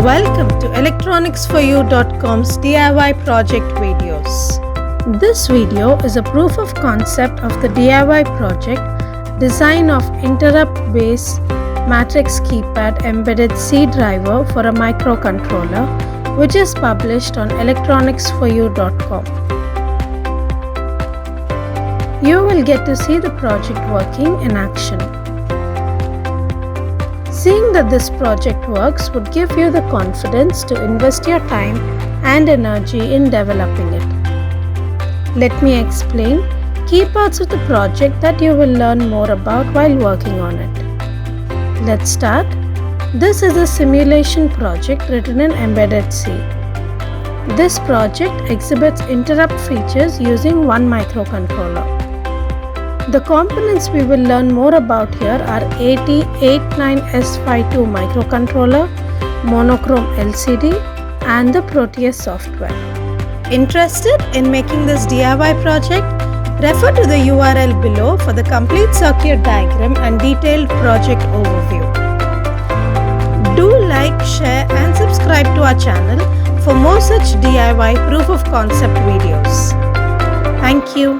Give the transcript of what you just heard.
Welcome to electronicsforyou.com's DIY project videos. This video is a proof of concept of the DIY project design of interrupt-based matrix keypad embedded C driver for a microcontroller, which is published on electronicsforyou.com. You will get to see the project working in action. Seeing that this project works would give you the confidence to invest your time and energy in developing it. Let me explain key parts of the project that you will learn more about while working on it. Let's start. This is a simulation project written in embedded C. This project exhibits interrupt features using one microcontroller. The components we will learn more about here are AT89S52 microcontroller, monochrome LCD, and the Proteus software. Interested in making this DIY project? Refer to the URL below for the complete circuit diagram and detailed project overview. Do like, share, and subscribe to our channel for more such DIY proof of concept videos. Thank you.